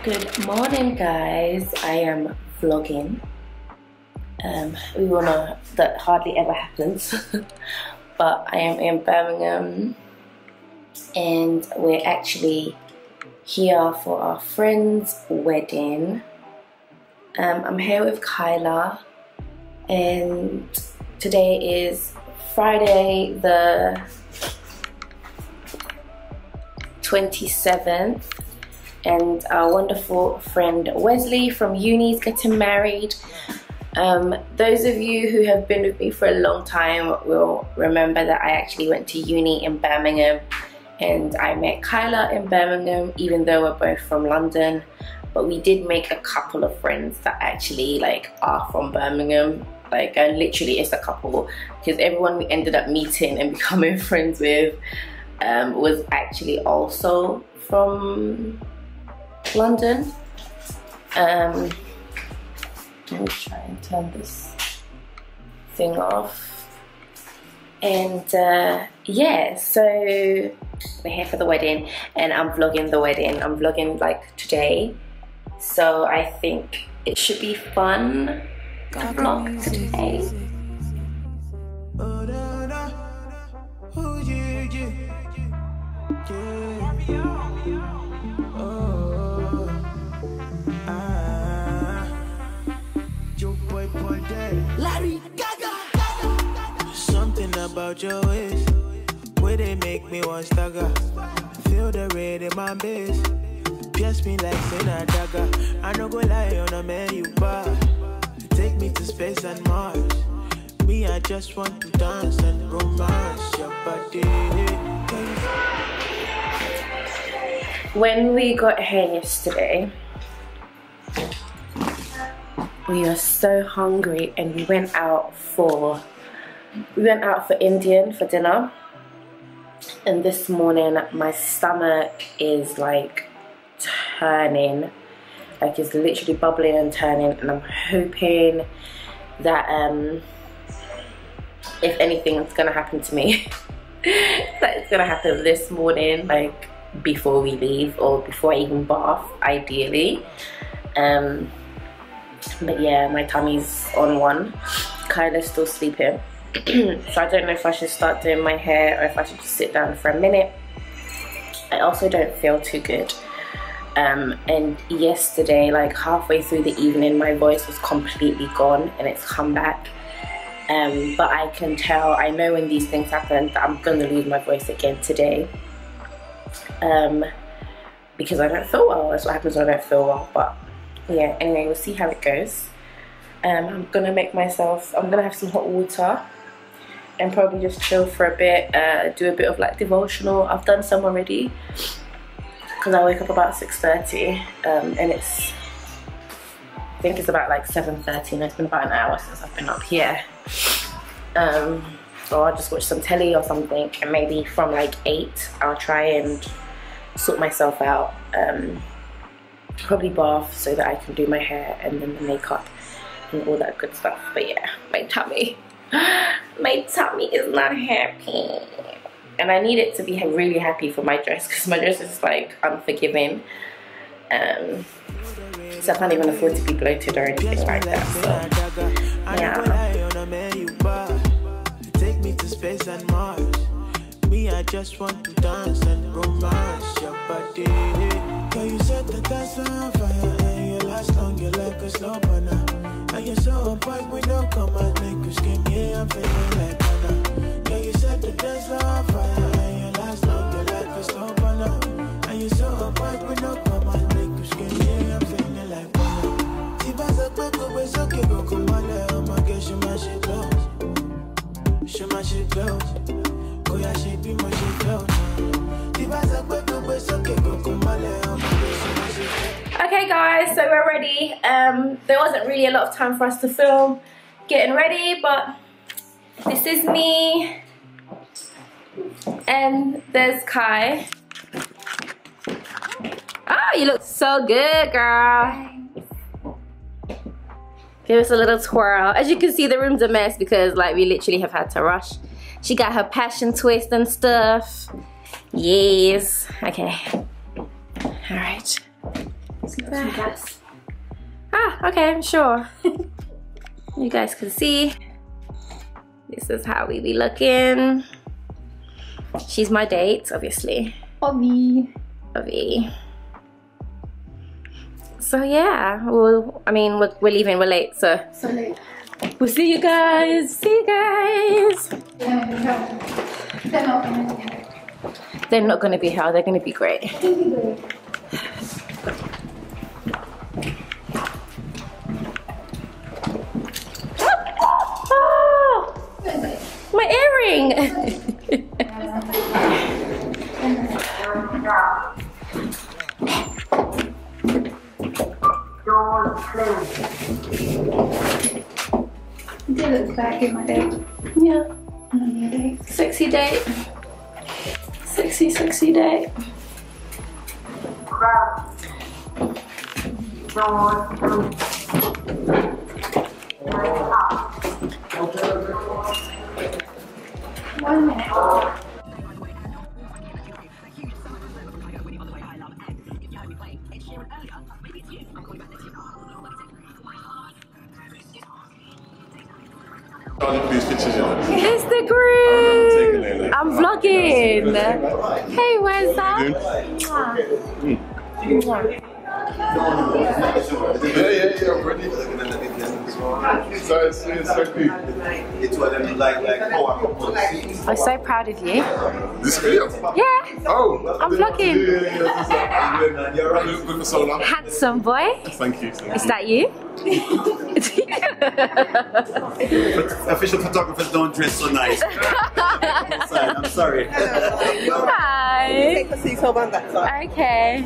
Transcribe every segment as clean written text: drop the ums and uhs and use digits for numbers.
Good morning, guys. I am vlogging. We all know that hardly ever happens, but I am in Birmingham and we're actually here for our friend's wedding. I'm here with Kyla and today is Friday the 27th. And our wonderful friend Wesley from uni is getting married. Those of you who have been with me for a long time will remember that I actually went to uni in Birmingham and I met Kyla in Birmingham, even though we're both from London. But we did make a couple of friends that actually are from Birmingham, and literally it's a couple, because everyone we ended up meeting and becoming friends with was actually also from London. Let me try and turn this thing off. And yeah, so we're here for the wedding and I'm vlogging the wedding. I'm vlogging today, so I think it should be fun to vlog today. Something about your ways, where they make me want stagger. Feel the red in my base, pierce me like a dagger. I no go lie on a man you bar. Take me to space and Mars. Me, I just want to dance and romance your body. When we got here yesterday, we were so hungry and we went out for Indian for dinner. And this morning my stomach is turning, it's literally bubbling and turning, and I'm hoping that if anything is gonna happen to me that it's gonna happen this morning, before we leave or before I even bath, ideally. But yeah, my tummy's on one. Kyla's still sleeping. So I don't know if I should start doing my hair or if I should just sit down for a minute. I also don't feel too good. And yesterday, halfway through the evening, my voice was completely gone and it's come back. But I can tell, I know when these things happen that I'm gonna lose my voice again today. Because I don't feel well. That's what happens when I don't feel well. But yeah, anyway, we'll see how it goes. I'm gonna have some hot water and probably just chill for a bit, do a bit of devotional. I've done some already because I wake up about 6:30 and I think it's about 7:30 and it's been about an hour since I've been up here. So I'll just watch some telly or something, and maybe from 8 I'll try and sort myself out. Probably bath so that I can do my hair and then the makeup and all that good stuff. But yeah, my tummy is not happy, and I need it to be really happy for my dress, because my dress is unforgiving. So I can't even afford to be bloated or anything like that. So yeah. Take me to space and Mars. Me, I just want to dance and romance your body. Girl, you set the dance on fire and you last long, you're like a slow burner. And you're so on point, we don't come and make you skin. Yeah, I'm feeling like Anna. Girl, you set the dance on fire and you last long, you're like a slow burner. And you're so on point, we don't come and make you skin. Yeah, I'm feeling like Anna. Si vas a poco, pues okay, go come on, oh my girl, she my shit close. She my shit close. Oh yeah, she be my shit close. Okay guys, so we're ready. There wasn't really a lot of time for us to film getting ready, but this is me and there's Kai. Oh, you look so good, girl. Give us a little twirl. As you can see, the room's a mess because we literally have had to rush. She got her passion twist and stuff. Yes. Okay. All right. Ah, okay, I'm sure. You guys can see. This is how we be looking. She's my date, obviously. Obby. So yeah, well, I mean, we're leaving, we're late, so. So late. We'll see you guys. See you guys. They're not gonna be here. They're not gonna be here. They're gonna be great. Oh, my earring. Did it back in my day. Yeah. On your day. Sexy date. Sexy date. One minute. It's the group. I'm vlogging. Hey, where's that? I'm so proud of you. This video? Yeah. Oh. I'm vlogging. Yeah. So long. Handsome boy. Thank you. Is that you? Official photographers don't dress so nice. I'm sorry. Hi. Take a seat over on that side. Okay.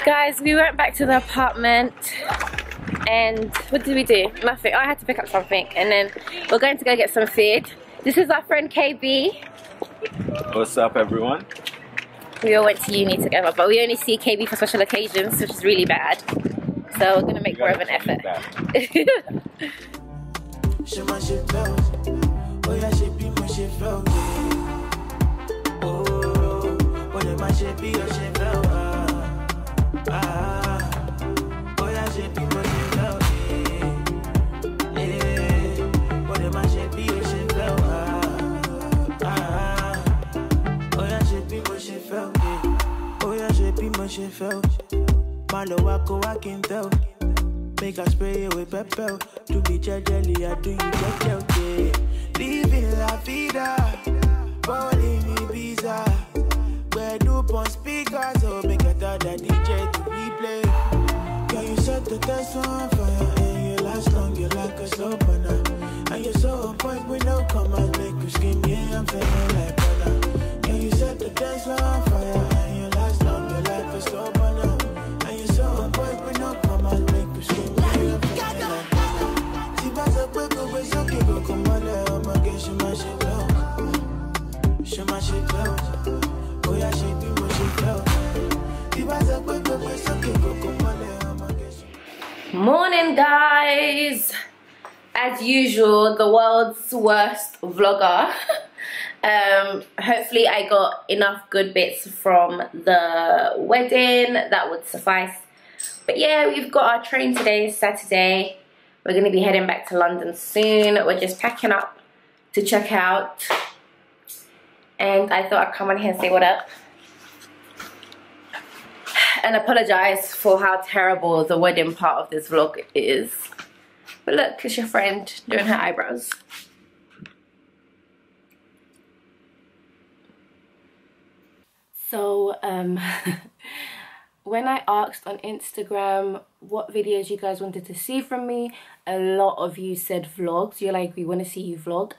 Guys, we went back to the apartment and what did we do? Nothing. I had to pick up something and then we're going to go get some food. This is our friend KB. What's up, everyone? We all went to uni together, but we only see KB for special occasions, which is really bad. So we're gonna make more of an effort. Malo wako wakinto, make us spray you with pepper. To be jelly, I do you get okay. Living la vida, balling me visa. Where do pon speakers, so make a tell the DJ to replay. Can you set the test on fire and you last long, you like a slow burner. And you're so on point with no commas, make you scream, yeah, I'm feeling like burner. Can you set the test on fire and you last long, you like a slow burner. And you're so on point with no commas, make you scream, yeah, I'm feeling like burner. Si vas a poco, pues okay, go come on, I'ma get you my shit low. Show my shit low. Oh yeah, she be what she felt. Si vas a poco, pues okay, go come on, I'ma get you. Morning, guys. As usual, the world's worst vlogger. Hopefully I got enough good bits from the wedding that would suffice. But yeah, we've got our train today, Saturday. We're going to be heading back to London soon. We're just packing up to check out. And I thought I'd come on here and say what up. And apologize for how terrible the wedding part of this vlog is. But look, it's your friend doing her eyebrows. So, when I asked on Instagram what videos you guys wanted to see from me, a lot of you said vlogs. You're like, we want to see you vlog.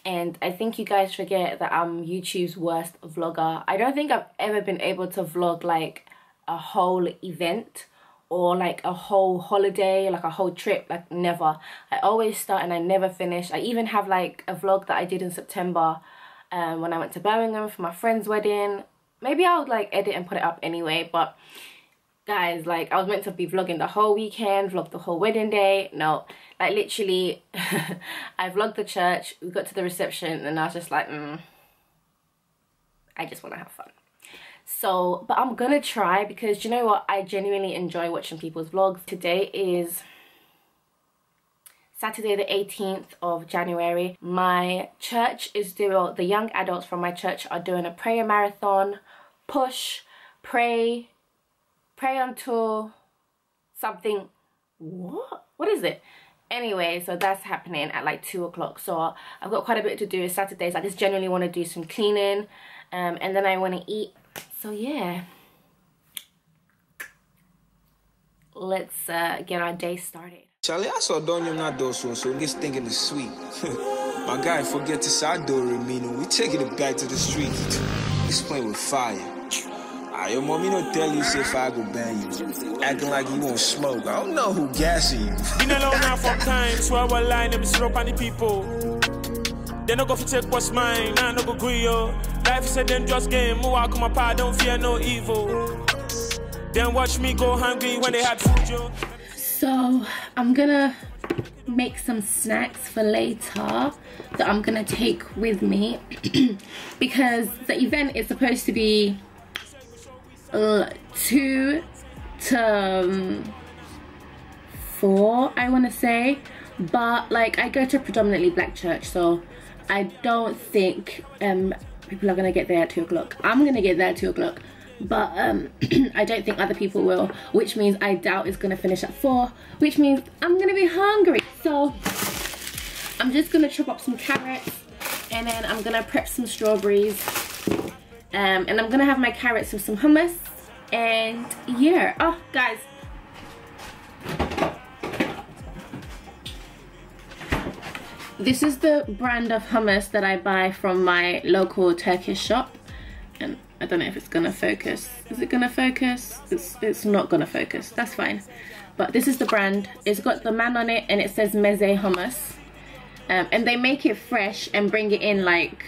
And I think you guys forget that I'm YouTube's worst vlogger. I don't think I've ever been able to vlog like a whole event or like a whole holiday, like a whole trip, like never. I always start and I never finish. I even have like a vlog that I did in September when I went to Birmingham for my friend's wedding. Maybe I would like edit and put it up anyway, but guys, like I was meant to be vlogging the whole weekend, vlog the whole wedding day. No, like literally I vlogged the church, we got to the reception, and I was just like I just want to have fun. So, but I'm gonna try, because you know what, I genuinely enjoy watching people's vlogs. Today is Saturday the 18th of January. My church is doing, the young adults from my church are doing a prayer marathon, push, pray until something, what is it? Anyway, so that's happening at like 2 o'clock. So I've got quite a bit to do Saturdays. I just genuinely want to do some cleaning, and then I want to eat. So yeah, let's get our day started. Charlie, I saw Donium not do so this thinking is sweet. My guy forget to side door Remino. We taking it back to the street. He's playing with fire. Your mommy don't tell you say fire go bang you. Acting like you won't smoke. I don't know who gassing you. Been alone now for time, so I will line them syrup on the people. They no go for take what's mine, I no go agree yo. Life is a dangerous game, move out come apart, don't fear no evil. Then watch me go hungry when they had food yo. So I'm gonna make some snacks for later that I'm gonna take with me because the event is supposed to be 2 to 4, I want to say, but like I go to a predominantly black church, so I don't think people are gonna get there at 2 o'clock. I'm gonna get there at 2 o'clock, but I don't think other people will, which means I doubt it's gonna finish at 4, which means I'm gonna be hungry. So I'm just gonna chop up some carrots, and then I'm gonna prep some strawberries, and I'm gonna have my carrots with some hummus, and yeah. Oh guys, this is the brand of hummus that I buy from my local Turkish shop, and I don't know if it's gonna focus. Is it gonna focus? It's not gonna focus, that's fine. But this is the brand. It's got the man on it and it says meze hummus, and they make it fresh and bring it in like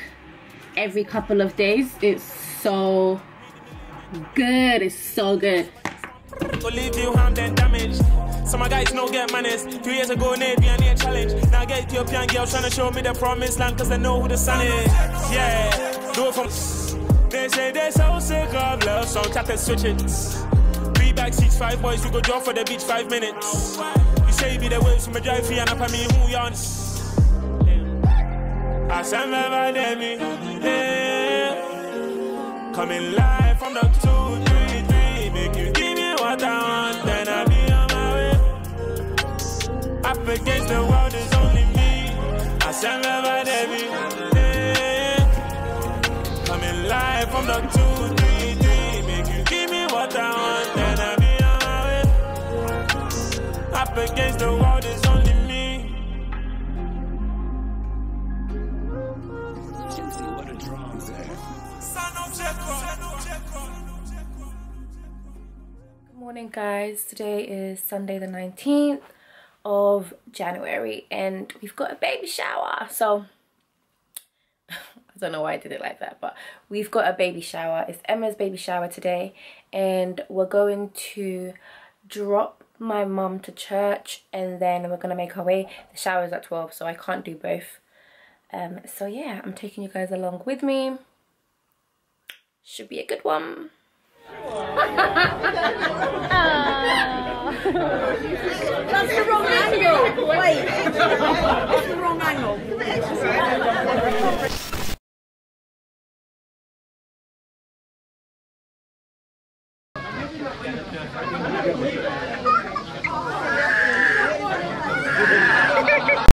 every couple of days. It's so good, it's so good. Leave you harmed and damaged. Some guys no get manners. 2 years ago, Navy and a challenge. Now get Ethiopian girls trying to show me the promised land, cause they know who the sun is. Yeah, do it from. They say they're so sick of love, so chat and switch it. 3 back seats, 5 boys, we go jump for the beach 5 minutes. You say be the waves from a drive free and up on me who yawns. I send my demi. Coming live from the 233. Make you give me what I want, then I'll be on my way. Up against the world is only me. I send my demi. Coming live from the 233. Make you give me what I want, then I'll be on my way. Up against the world is only me. Good morning guys, today is Sunday the 19th of January and we've got a baby shower. So I don't know why I did it like that, but we've got a baby shower. It's Emma's baby shower today, and we're going to drop my mum to church and then we're gonna make our way. The shower is at 12, so I can't do both. So yeah, I'm taking you guys along with me. Should be a good one. That's the wrong angle. Wait, that's the wrong angle.